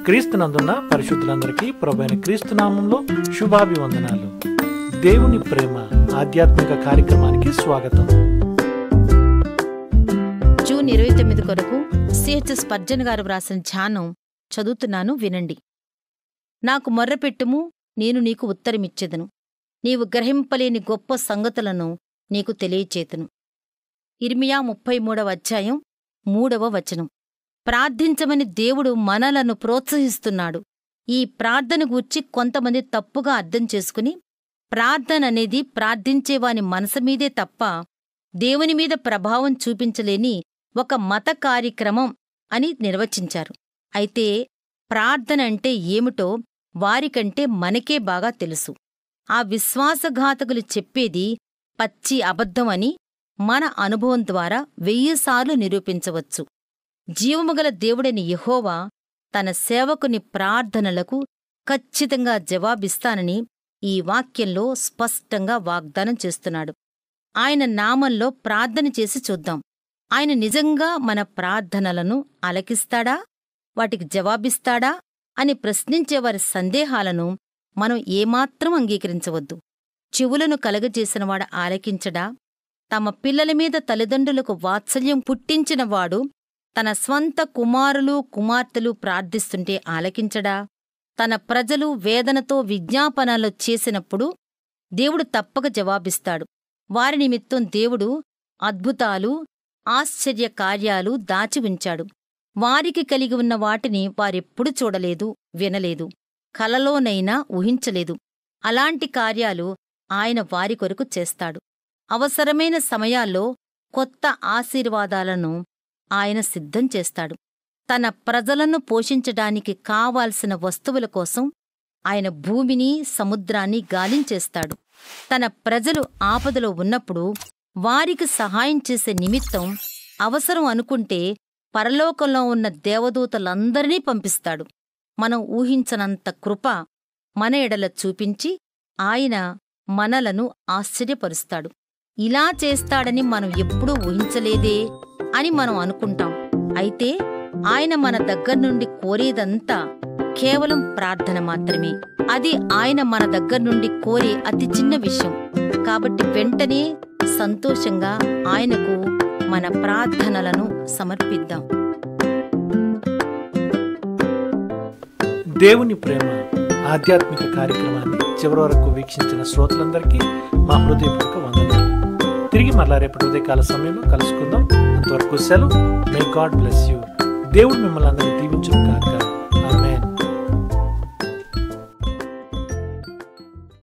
క్రీస్తునందున్న పరిశుద్ధులందరికీ ప్రభువైన క్రీస్తు నామంలో శుభాభివందనాలు. దేవుని ప్రేమ ఆధ్యాత్మిక కార్యక్రమానికి స్వాగతం. జూన్ 29 కొరకు సిహెచ్ స్పర్జన్ గారు వ్రాసిన ధ్యానం చదువుతున్నాను, వినండి. నాకు మొర్రపెట్టుము, నేను నీకు ఉత్తరమిచ్చెదను, నీవు గ్రహింపలేని గొప్ప సంగతులను నీకు తెలియచేతును. ఇర్మియా 33వ అధ్యాయం 3వ వచనం. ప్రార్థించమని దేవుడు మనలను ప్రోత్సహిస్తున్నాడు. ఈ ప్రార్థన గూర్చి కొంతమంది తప్పుగా అర్థం చేసుకుని ప్రార్థన అనేది ప్రార్థించేవాని మనసుమీదే తప్ప దేవుని మీద ప్రభావం చూపించలేని ఒక మత కార్యక్రమం అని నిర్వచించారు. అయితే ప్రార్థన అంటే ఏమిటో వారికంటే మనకే బాగా తెలుసు. ఆ విశ్వాసఘాతకులు చెప్పేది పచ్చి అబద్ధమని మన అనుభవం ద్వారా 1000 సార్లు నిరూపించవచ్చు. జీవముగల దేవుడైన యెహోవా తన సేవకుని ప్రార్థనలకు ఖచ్చితంగా జవాబిస్తానని ఈ వాక్యంలో స్పష్టంగా వాగ్దానం చేస్తున్నాడు. ఆయన నామంలో ప్రార్థన చేసి చూద్దాం. ఆయన నిజంగా మన ప్రార్థనలను ఆలకిస్తాడా, వాటికి జవాబిస్తాడా అని ప్రశ్నించేవారి సందేహాలను మనం ఏమాత్రం అంగీకరించవద్దు. చెవులను కలగజేసినవాడు ఆలకించడా? తమ పిల్లల మీద తల్లిదండ్రులకు వాత్సల్యం పుట్టించినవాడు తన స్వంత కుమారులు కుమార్తెలు ప్రార్థిస్తుంటే ఆలకించడా? తన ప్రజలు వేదనతో విజ్ఞాపనలు చేసినప్పుడు దేవుడు తప్పక జవాబిస్తాడు. వారి నిమిత్తం దేవుడు అద్భుతాలు, ఆశ్చర్య కార్యాలు దాచి ఉంచాడు. వారికి కలిగి ఉన్న వాటిని వారెప్పుడు చూడలేదు, వినలేదు, కలలోనైనా ఊహించలేదు. అలాంటి కార్యాలు ఆయన వారి కొరకు చేస్తాడు. అవసరమైన సమయాల్లో కొత్త ఆశీర్వాదాలను ఆయన సిద్ధం చేస్తాడు. తన ప్రజలను పోషించడానికి కావాల్సిన వస్తువుల కోసం ఆయన భూమిని, సముద్రాన్ని గాలించేస్తాడు. తన ప్రజలు ఆపదలో ఉన్నప్పుడు వారికి సహాయం చేసే నిమిత్తం అవసరం అనుకుంటే పరలోకంలో ఉన్న దేవదూతలందరినీ పంపిస్తాడు. మనం ఊహించనంత కృప మన ఎడల చూపించి ఆయన మనలను ఆశ్చర్యపరుస్తాడు. ఇలా చేస్తాడని మనం ఎప్పుడూ ఊహించలేదే అని మనం అనుకుంటాం. అయితే ఆయన మన దగ్గర్నుండి కోరేదంతా కేవలం ప్రార్థన మాత్రమే. అది ఆయన మన దగ్గర్నుండి కోరే అతి చిన్న విషయం. కాబట్టి వెంటనే సంతోషంగా ఆయనకు మన ప్రార్థనలను సమర్పిద్దాం. దేవుని ప్రేమ ఆధ్యాత్మిక కార్యక్రమాన్ని చివరి వరకు వీక్షించిన శ్రోతలందరికీ మా హృదయపూర్వక వందనాలు. తిరిగి మరలా రేపటి ఉదయకాల సమయంలో కలుసుకుందాం. అంతవరకు సెలవు. May God bless you. దేవుడు మిమ్మల్ని అందరినీ దీవించును గాక.